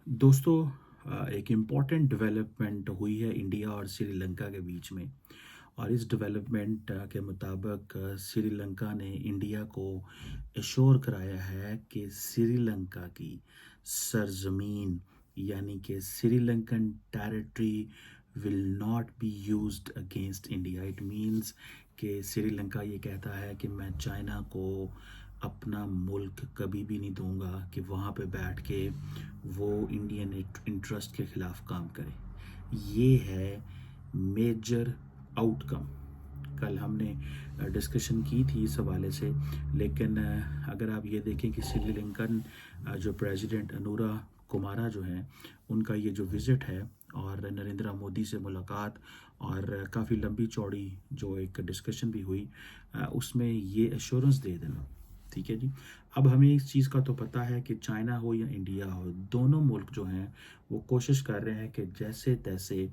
दोस्तों, एक important development हुई है इंडिया और श्रीलंका के बीच में। और इस डेवलपमेंट के मुताबिक श्रीलंका ने इंडिया को एश्योर कराया है कि श्रीलंका की सरजमीन यानी कि Sri Lankan territory will not be used against India. It means कि श्रीलंका ये कहता है कि मैं चाइना को अपना मुल्क कभी भी नहीं दूंगा कि वहाँ पे बैठ के वो इंडियन इंटरेस्ट के ख़िलाफ़ काम करे। ये है मेजर आउटकम। कल हमने डिस्कशन की थी इस हवाले से, लेकिन अगर आप ये देखें कि श्रीलंकन जो प्रेसिडेंट अनुरा कुमारा जो हैं, उनका ये जो विज़िट है और नरेंद्र मोदी से मुलाकात और काफ़ी लंबी चौड़ी जो एक डिस्कशन भी हुई, उसमें ये एश्योरेंस दे देना। ठीक है जी। अब हमें इस चीज़ का तो पता है कि चाइना हो या इंडिया हो, दोनों मुल्क जो हैं वो कोशिश कर रहे हैं कि जैसे तैसे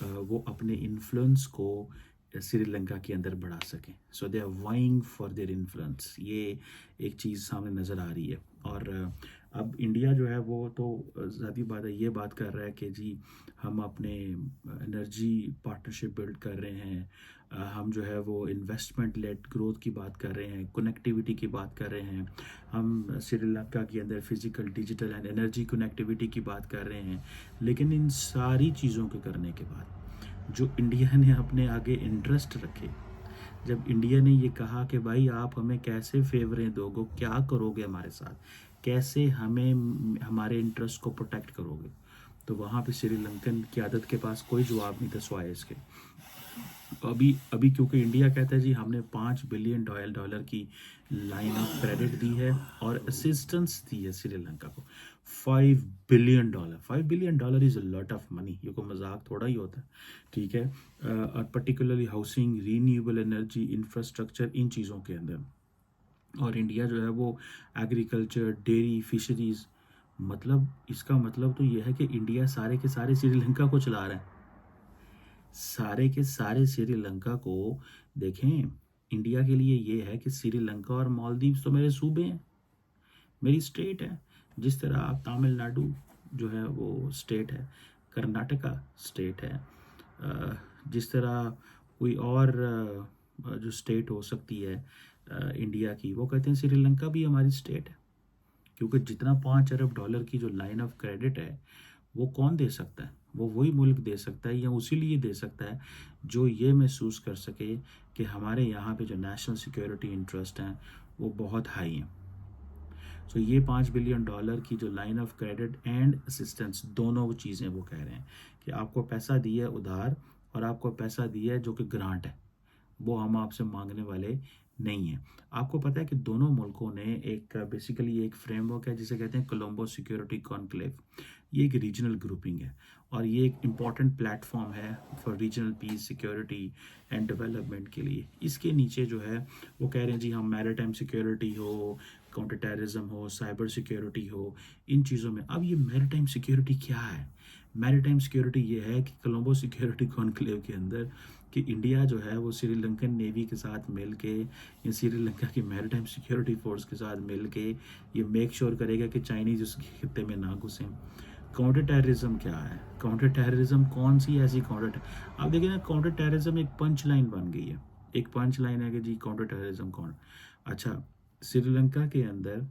वो अपने इन्फ्लुएंस को श्रीलंका के अंदर बढ़ा सकें। So they are vying for their influence. ये एक चीज़ सामने नज़र आ रही है। और अब इंडिया जो है वो तो ज़ाती बात है, ये बात कर रहा है कि जी हम अपने एनर्जी पार्टनरशिप बिल्ड कर रहे हैं, हम जो है वो इन्वेस्टमेंट लेड ग्रोथ की बात कर रहे हैं, कनेक्टिविटी की बात कर रहे हैं, हम श्रीलंका के अंदर physical, digital and energy connectivity की बात कर रहे हैं। लेकिन इन सारी चीज़ों के करने के बाद जो इंडिया ने अपने आगे इंटरेस्ट रखे, जब इंडिया ने ये कहा कि भाई आप हमें कैसे फेवरें दोगे, क्या करोगे हमारे साथ, कैसे हमें हमारे इंटरेस्ट को प्रोटेक्ट करोगे, तो वहाँ पे श्रीलंकन क़यादत के पास कोई जवाब नहीं था सिवाय इसके। अभी अभी क्योंकि इंडिया कहता है जी हमने $5 बिलियन की लाइन ऑफ क्रेडिट दी है और असिस्टेंस दी है श्रीलंका को। $5 billion, $5 billion is a lot of money, ये कोई मजाक थोड़ा ही होता है। ठीक है। और particularly housing, renewable energy, infrastructure, इन चीज़ों के अंदर। और इंडिया जो है वो एग्रीकल्चर, डेयरी, फिशरीज़, मतलब इसका मतलब तो ये है कि इंडिया सारे के सारे श्रीलंका को चला रहा है, सारे के सारे श्रीलंका को। देखें, इंडिया के लिए ये है कि श्रीलंका और मालदीव्स तो मेरे सूबे हैं, मेरी स्टेट है। जिस तरह आप तमिलनाडु जो है वो स्टेट है, कर्नाटका स्टेट है, जिस तरह कोई और जो स्टेट हो सकती है इंडिया की, वो कहते हैं श्रीलंका भी हमारी स्टेट है। क्योंकि जितना $5 अरब की जो लाइन ऑफ क्रेडिट है वो कौन दे सकता है? वो वही मुल्क दे सकता है या उसी लिए दे सकता है जो ये महसूस कर सके कि हमारे यहाँ पे जो नेशनल सिक्योरिटी इंटरेस्ट हैं वो बहुत हाई हैं। सो ये $5 बिलियन की जो line of credit and assistance, दोनों चीज़ें वो कह रहे हैं कि आपको पैसा दिया है उधार और आपको पैसा दिया है जो कि ग्रांट है, वो हम आपसे मांगने वाले नहीं है। आपको पता है कि दोनों मुल्कों ने एक बेसिकली एक फ्रेमवर्क है जिसे कहते हैं कोलंबो सिक्योरिटी कॉन्क्लेव। ये एक रीजनल ग्रुपिंग है और ये एक इम्पॉर्टेंट प्लेटफॉर्म है for regional piece, security and development के लिए। इसके नीचे जो है वो कह रहे हैं जी हम मैरिटाइम सिक्योरिटी हो, काउंटर टेररिज्म हो, साइबर सिक्योरिटी हो, इन चीज़ों में। अब ये मैरिटाइम सिक्योरिटी क्या है? मैरिटाइम सिक्योरिटी ये है कि कोलंबो सिक्योरिटी कॉन्क्लेव के अंदर कि इंडिया जो है वो श्रीलंकन नेवी के साथ मिल के या श्रीलंका की मैरिटाइम सिक्योरिटी फोर्स के साथ मिल के ये मेक श्योर करेगा कि चाइनीज उस खित्ते में ना घुसें। काउंटर टेररिज्म क्या है? काउंटर टेररिज्म कौन सी ऐसी काउंटर, आप देखिए ना, काउंटर टेररिज्म एक पंच लाइन बन गई है। एक पंच लाइन है कि जी काउंटर टेररिज्म कौन। अच्छा, श्रीलंका के अंदर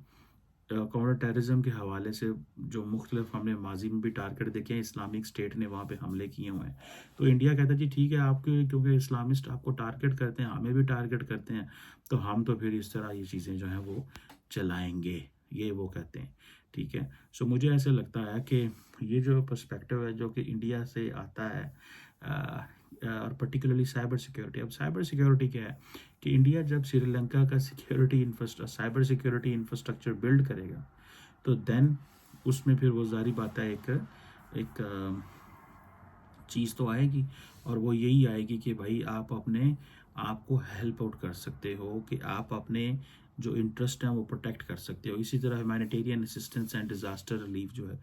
काउंटर टेररिज्म के हवाले से जो मुख्तलिफ हमने माजी में भी टारगेट देखे हैं, इस्लामिक स्टेट ने वहाँ पे हमले किए हुए हैं। तो इंडिया कहता है जी ठीक है, आपके क्योंकि इस्लामिस्ट आपको टारगेट करते हैं, हमें भी टारगेट करते हैं, तो हम तो फिर इस तरह ये चीज़ें जो हैं वो चलाएंगे, ये वो कहते हैं। ठीक है। सो मुझे ऐसे लगता है कि ये जो पर्सपेक्टिव है जो कि इंडिया से आता है, और पर्टिकुलरली साइबर सिक्योरिटी। अब साइबर सिक्योरिटी क्या है कि इंडिया जब श्रीलंका का साइबर सिक्योरिटी इंफ्रास्ट्रक्चर बिल्ड करेगा तो देन उसमें फिर वो जारी बात है, एक एक चीज़ तो आएगी और वो यही आएगी कि भाई आप अपने आप को हेल्प आउट कर सकते हो, कि आप अपने जो इंटरेस्ट हैं वो प्रोटेक्ट कर सकते हो। इसी तरह humanitarian assistance and disaster relief जो है,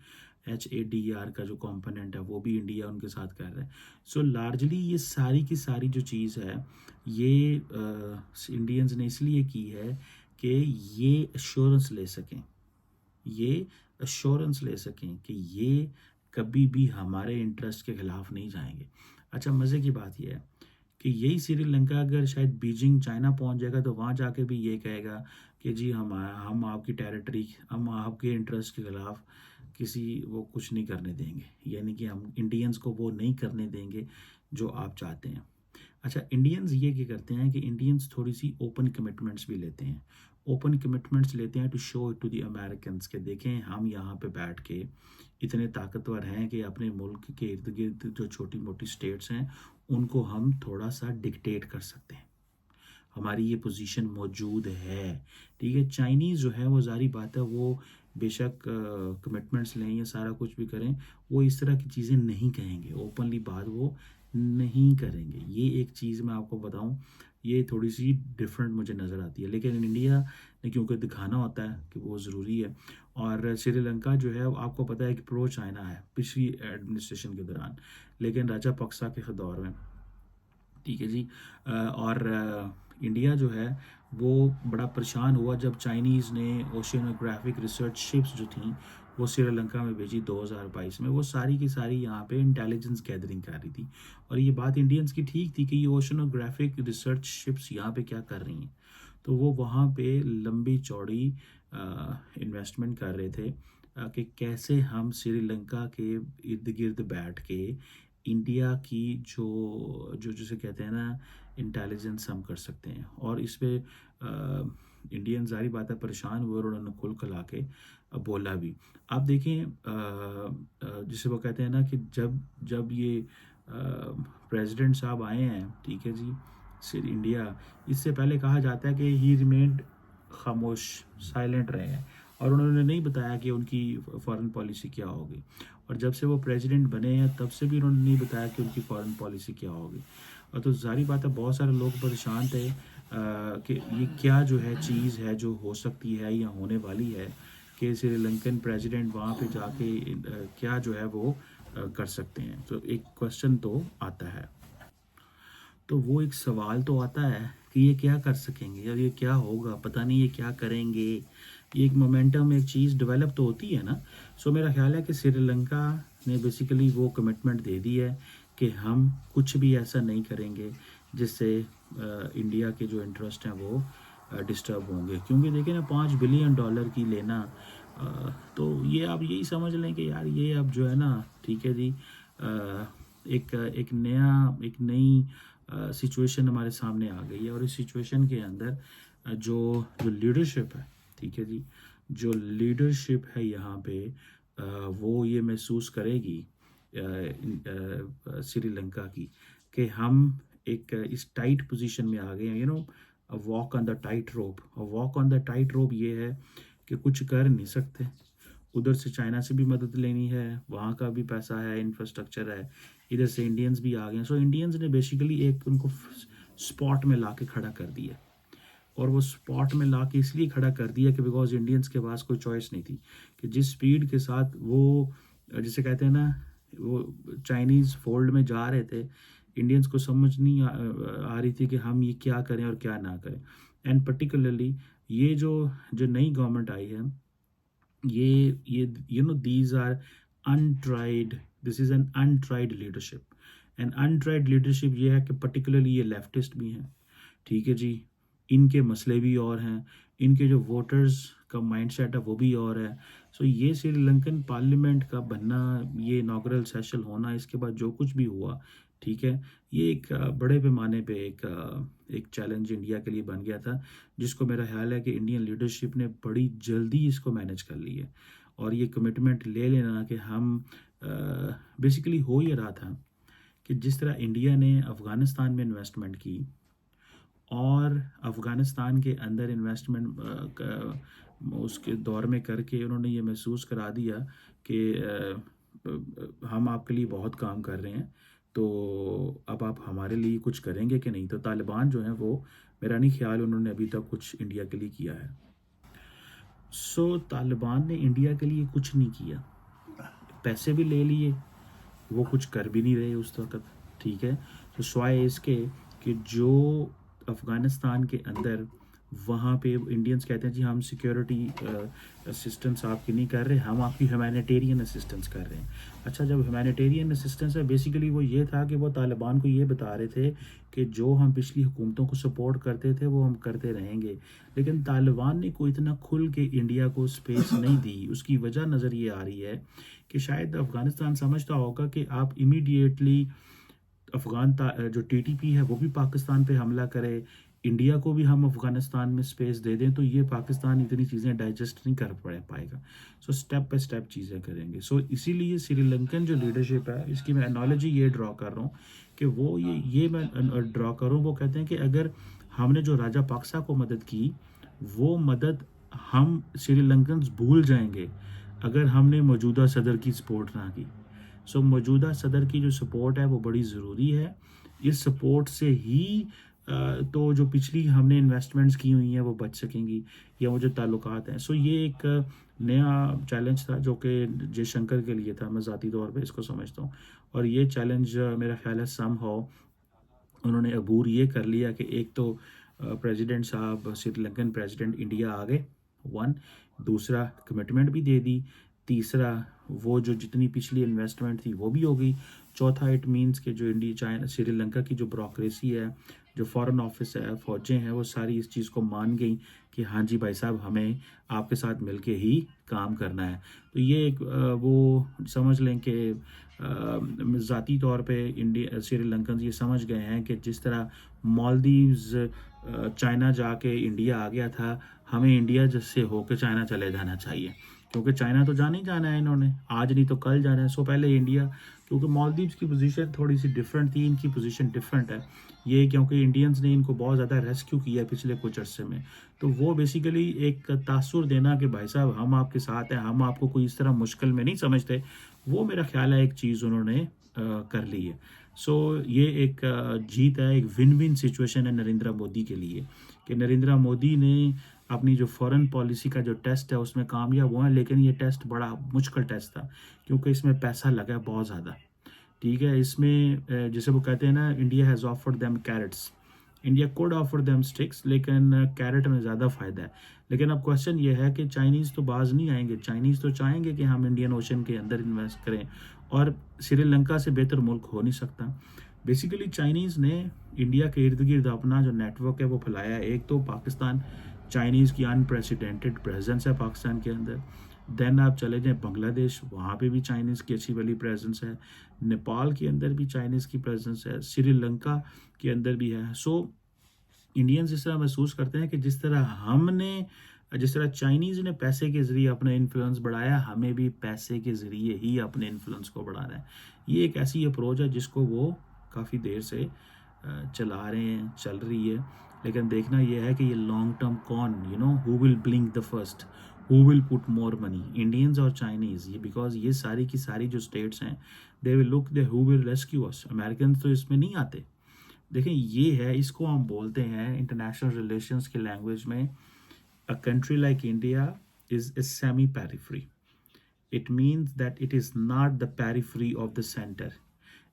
HADR का जो कंपोनेंट है वो भी इंडिया उनके साथ कर रहा है। सो लार्जली ये सारी की सारी जो चीज़ है ये इंडियंस ने इसलिए की है कि ये एश्योरेंस ले सकें, ये एश्योरेंस ले सकें कि ये कभी भी हमारे इंटरेस्ट के खिलाफ नहीं जाएंगे। अच्छा, मज़े की बात यह है कि यही श्रीलंका अगर शायद बीजिंग चाइना पहुंच जाएगा तो वहाँ जाके भी ये कहेगा कि जी हम आपकी टेरिटरी, हम आपके इंटरेस्ट के खिलाफ किसी वो कुछ नहीं करने देंगे, यानी कि हम इंडियंस को वो नहीं करने देंगे जो आप चाहते हैं। अच्छा, इंडियंस ये क्या करते हैं कि इंडियंस थोड़ी सी ओपन कमिटमेंट्स भी लेते हैं। ओपन कमिटमेंट्स लेते हैं to show to the Americans के देखें हम यहाँ पे बैठ के इतने ताकतवर हैं कि अपने मुल्क के इर्द गिर्द जो छोटी मोटी स्टेट्स हैं उनको हम थोड़ा सा डिक्टेट कर सकते हैं, हमारी ये पोजीशन मौजूद है। ठीक है, चाइनीज़ जो है वो जारी बात है वो बेशक कमिटमेंट्स लें या सारा कुछ भी करें, वो इस तरह की चीज़ें नहीं कहेंगे, ओपनली बात वो नहीं करेंगे। ये एक चीज़ मैं आपको बताऊं, ये थोड़ी सी डिफरेंट मुझे नज़र आती है। लेकिन इंडिया ने क्योंकि दिखाना होता है कि वो ज़रूरी है, और श्रीलंका जो है आपको पता है कि प्रो चाइना है पिछली एडमिनिस्ट्रेशन के दौरान, लेकिन राजापक्सा के दौर में, ठीक है जी। और इंडिया जो है वो बड़ा परेशान हुआ जब चाइनीज़ ने ओशियनोग्राफिक रिसर्च शिप्स जो थी वो श्रीलंका में भेजी 2022 में। वो सारी की सारी यहाँ पे इंटेलिजेंस गैदरिंग कर रही थी, और ये बात इंडियंस की ठीक थी कि ये ओशियनोग्राफिक रिसर्च शिप्स यहाँ पे क्या कर रही हैं। तो वो वहाँ पे लंबी चौड़ी इन्वेस्टमेंट कर रहे थे कि कैसे हम श्रीलंका के इर्द गिर्द बैठ के इंडिया की जो जो जिसे कहते हैं ना इंटेलिजेंस हम कर सकते हैं। और इस पे इंडियन जारी बात है परेशान हुए और उन्होंने खुल खला के बोला भी। आप देखें जिसे वो कहते हैं ना कि जब जब ये प्रेसिडेंट साहब आए हैं, ठीक है जी, सिर्फ इंडिया, इससे पहले कहा जाता है कि ही रिमेंड खामोश, साइलेंट रहे हैं, और उन्होंने नहीं बताया कि उनकी फॉरेन पॉलिसी क्या होगी। और जब से वो प्रेसिडेंट बने हैं तब से भी उन्होंने नहीं बताया कि उनकी फॉरेन पॉलिसी क्या होगी। और तो जारी बात है बहुत सारे लोग परेशान थे कि ये क्या जो है चीज़ है जो हो सकती है या होने वाली है कि श्रीलंकन प्रेसिडेंट वहाँ पे जाके क्या जो है वो कर सकते हैं। तो एक क्वेश्चन तो आता है, तो वो एक सवाल तो आता है कि ये क्या कर सकेंगे और ये क्या होगा, पता नहीं ये क्या करेंगे। ये एक मोमेंटम, एक चीज़ डेवलप तो होती है ना। सो मेरा ख्याल है कि श्रीलंका ने बेसिकली वो कमिटमेंट दे दी है कि हम कुछ भी ऐसा नहीं करेंगे जिससे इंडिया के जो इंटरेस्ट हैं वो डिस्टर्ब होंगे। क्योंकि देखिए ना $5 बिलियन की लेना, तो ये आप यही समझ लें कि यार ये अब जो है ना, ठीक है जी, एक नई सिचुएशन हमारे सामने आ गई है। और इस सिचुएशन के अंदर जो जो लीडरशिप है, ठीक है जी, जो लीडरशिप है यहाँ पे वो ये महसूस करेगी श्रीलंका की कि हम एक इस टाइट पोजीशन में आ गए हैं, walk on the tightrope. और walk on the tightrope ये है कि कुछ कर नहीं सकते, उधर से चाइना से भी मदद लेनी है, वहाँ का भी पैसा है, इंफ्रास्ट्रक्चर है, इधर से इंडियंस भी आ गए हैं। सो इंडियंस ने बेसिकली एक उनको स्पॉट में ला के खड़ा कर दिया, और वो स्पॉट में ला के इसलिए खड़ा कर दिया कि बिकॉज इंडियंस के पास कोई चॉइस नहीं थी कि जिस स्पीड के साथ वो जिसे कहते हैं ना वो चाइनीज़ फोल्ड में जा रहे थे, इंडियंस को समझ नहीं आ रही थी कि हम ये क्या करें और क्या ना करें। एंड पर्टिकुलरली ये जो जो नई गवर्नमेंट आई है, ये these are untried, this is an untried leadership. And untried leadership ये है कि पर्टिकुलरली ये लेफ्टिस्ट भी हैं, ठीक है जी, इनके मसले भी और हैं, इनके जो वोटर्स का माइंडसेट है वो भी और है। सो ये श्रीलंकन पार्लियामेंट का बनना, ये इनॉग्रल सेशन होना, इसके बाद जो कुछ भी हुआ, ठीक है, ये एक बड़े पैमाने पे एक चैलेंज इंडिया के लिए बन गया था, जिसको मेरा ख्याल है कि इंडियन लीडरशिप ने बड़ी जल्दी इसको मैनेज कर ली है। और ये कमिटमेंट ले लेना कि हम बेसिकली हो ये रहा था कि जिस तरह इंडिया ने अफ़गानिस्तान में इन्वेस्टमेंट की और अफ़गानिस्तान के अंदर इन्वेस्टमेंट उसके दौर में करके उन्होंने ये महसूस करा दिया कि हम आपके लिए बहुत काम कर रहे हैं, तो अब आप हमारे लिए कुछ करेंगे कि नहीं। तो तालिबान जो हैं वो, मेरा नहीं ख्याल उन्होंने अभी तक कुछ इंडिया के लिए किया है। सो तालिबान ने इंडिया के लिए कुछ नहीं किया, पैसे भी ले लिए, वो कुछ कर भी नहीं रहे उस वक्त, ठीक है। तो स्वाय इसके कि जो अफ़गानिस्तान के अंदर वहाँ पे इंडियंस कहते हैं जी हम सिक्योरिटी असिस्टेंस आपकी नहीं कर रहे, हम आपकी ह्यूमैनिटेरियन असिस्टेंस कर रहे हैं। अच्छा, जब ह्यूमैनिटेरियन असिस्टेंस है, बेसिकली वो ये था कि वो तालिबान को ये बता रहे थे कि जो हम पिछली हुकूमतों को सपोर्ट करते थे वो हम करते रहेंगे, लेकिन तालिबान ने कोई इतना खुल के इंडिया को स्पेस नहीं दी। उसकी वजह नज़र ये आ रही है कि शायद अफ़गानिस्तान समझता होगा कि आप इमीडिएटली जो टीटीपी है वो भी पाकिस्तान पे हमला करे, इंडिया को भी हम अफ़गानिस्तान में स्पेस दे दें, तो ये पाकिस्तान इतनी चीज़ें डाइजेस्ट नहीं कर पाएगा। सो स्टेप बाय स्टेप चीज़ें करेंगे। सो इसीलिए श्रीलंकन जो लीडरशिप है, इसकी मैं एनालॉजी ये ड्रॉ कर रहा हूँ कि वो ये मैं ड्रॉ करूँ, वो कहते हैं कि अगर हमने जो राजा पाक्सा को मदद की, वो मदद हम श्रीलंकन भूल जाएंगे अगर हमने मौजूदा सदर की सपोर्ट ना की। सो मौजूदा सदर की जो सपोर्ट है वो बड़ी ज़रूरी है। इस सपोर्ट से ही तो जो पिछली हमने इन्वेस्टमेंट्स की हुई हैं वो बच सकेंगी, या वो जो ताल्लुकात हैं। सो ये एक नया चैलेंज था जो कि जयशंकर के लिए था, मैं ज़ाती तौर पे इसको समझता हूँ। और ये चैलेंज मेरा ख्याल है समहाउ उन्होंने अबूर ये कर लिया कि एक तो प्रेसिडेंट साहब, श्रीलंकन प्रेसिडेंट इंडिया आ गए, वन, दूसरा कमिटमेंट भी दे दी, तीसरा वो जो जितनी पिछली इन्वेस्टमेंट थी वो भी हो गई, चौथा इट मीन्स कि जो इंडिया चाइना श्रीलंका की जो ब्रोक्रेसी है, जो फॉरेन ऑफिस है, फौजें हैं, वो सारी इस चीज़ को मान गई कि हाँ जी भाई साहब, हमें आपके साथ मिलके ही काम करना है। तो ये एक वो समझ लें कि ज़ाती तौर पे इंडिया श्रीलंकन ये समझ गए हैं कि जिस तरह मालदीव्स चाइना जाके इंडिया आ गया था, हमें इंडिया जैसे होके चाइना चले जाना चाहिए, क्योंकि चाइना तो जाना ही जाना है, इन्होंने आज नहीं तो कल जाना है। सो पहले इंडिया, क्योंकि मालदीव्स की पोजीशन थोड़ी सी डिफरेंट थी, इनकी पोजीशन डिफरेंट है, ये क्योंकि इंडियंस ने इनको बहुत ज़्यादा रेस्क्यू किया पिछले कुछ अरसे में, तो वो बेसिकली एक तासुर देना कि भाई साहब हम आपके साथ हैं, हम आपको कोई इस तरह मुश्किल में नहीं समझते, वो मेरा ख्याल है एक चीज़ उन्होंने कर ली है। सो ये एक जीत है, एक विन विन सिचुएशन है नरेंद्र मोदी के लिए, कि नरेंद्र मोदी ने अपनी जो फॉरेन पॉलिसी का जो टेस्ट है उसमें कामयाब हुआ है, लेकिन ये टेस्ट बड़ा मुश्किल टेस्ट था, क्योंकि इसमें पैसा लगा है बहुत ज़्यादा। ठीक है, इसमें जैसे वो कहते हैं ना, India has offered them carrots, India could offer them sticks, लेकिन कैरेट में ज़्यादा फ़ायदा है। लेकिन अब क्वेश्चन ये है कि चाइनीज़ तो बाज नहीं आएंगे, चाइनीज़ तो चाहेंगे कि हम इंडियन ओशन के अंदर इन्वेस्ट करें, और श्रीलंका से बेहतर मुल्क हो नहीं सकता। बेसिकली चाइनीज़ ने इंडिया के इर्द गिर्द अपना जो नेटवर्क है वो फैलाया है। एक तो पाकिस्तान, चाइनीज़ की अनप्रेसिडेंटेड प्रेजेंस है पाकिस्तान के अंदर। देन आप चले जाएं बांग्लादेश, वहाँ पे भी चाइनीज़ की अच्छी वाली प्रेजेंस है। नेपाल के अंदर भी चाइनीज़ की प्रेजेंस है, श्रीलंका के अंदर भी है। सो इंडियंस इस तरह महसूस करते हैं कि जिस तरह चाइनीज़ ने पैसे के ज़रिए अपना इन्फ्लुएंस बढ़ाया, हमें भी पैसे के ज़रिए ही अपने इन्फ्लुएंस को बढ़ाना है। ये एक ऐसी अप्रोच है जिसको वो काफ़ी देर से चला रहे हैं, चल रही है, लेकिन देखना यह है कि ये लॉन्ग टर्म कौन, who will blink the first, who will put more money, Indians और चाइनीज़। ये बिकॉज ये सारी की सारी जो स्टेट्स हैं, they will look, they who will rescue us. American तो इसमें नहीं आते। देखें, ये है, इसको हम बोलते हैं इंटरनेशनल रिलेशंस की लैंग्वेज में, a country like India is a semi periphery. It means that it is not the periphery of the center.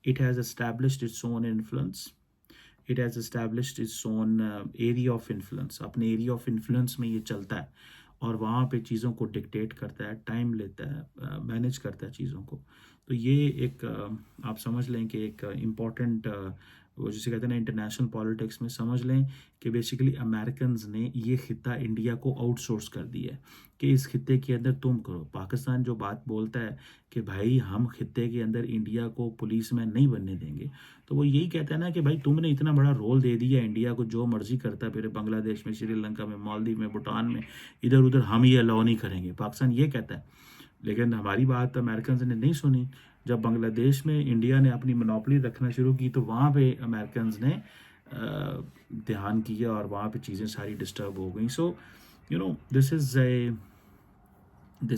It has established its own influence. It has established its own area of influence. अपने area of influence में ये चलता है, और वहाँ पे चीज़ों को डिक्टेट करता है, टाइम लेता है, मैनेज करता है चीज़ों को। तो ये एक आप समझ लें कि एक इम्पॉर्टेंट, वो जिसे कहते हैं ना इंटरनेशनल पॉलिटिक्स में, समझ लें कि बेसिकली अमेरिकन्स ने ये खिता इंडिया को आउटसोर्स कर दिया है कि इस खिते के अंदर तुम करो। पाकिस्तान जो बात बोलता है कि भाई हम खिते के अंदर इंडिया को पुलिस में नहीं बनने देंगे, तो वो यही कहता है ना कि भाई तुमने इतना बड़ा रोल दे दिया इंडिया को, जो मर्जी करता है फिर बांग्लादेश में, श्रीलंका में, मालदीव में, भूटान में, इधर उधर हम ये अलाउ नहीं करेंगे, पाकिस्तान ये कहता है। लेकिन हमारी बात अमेरिकन ने नहीं सुनी। जब बांग्लादेश में इंडिया ने अपनी मोनोपोली रखना शुरू की, तो वहाँ पे अमेरिकन ने ध्यान किया और वहाँ पे चीज़ें सारी डिस्टर्ब हो गई। So this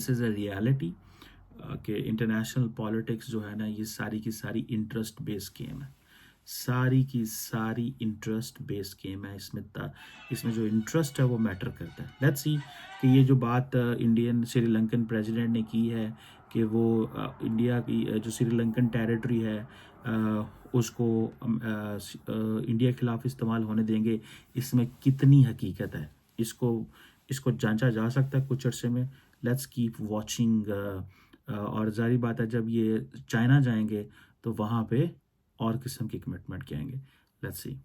is a reality कि इंटरनेशनल पॉलिटिक्स जो है ना, ये सारी की सारी इंटरेस्ट बेस्ड गेम है, सारी की सारी इंटरेस्ट बेस्ड गेम है। इसमें जो इंटरेस्ट है वो मैटर करता है। लेट्स सी कि ये जो बात इंडियन श्रीलंकन प्रेसिडेंट ने की है कि वो इंडिया की जो श्रीलंकन टेरिटरी है उसको इंडिया के खिलाफ इस्तेमाल होने देंगे, इसमें कितनी हकीकत है, इसको इसको जांचा जा सकता है कुछ अरसे में। Let's keep watching. और जारी बात है, जब ये चाइना जाएंगे तो वहाँ पे और किस्म की कमिटमेंट के आएंगे। Let's see.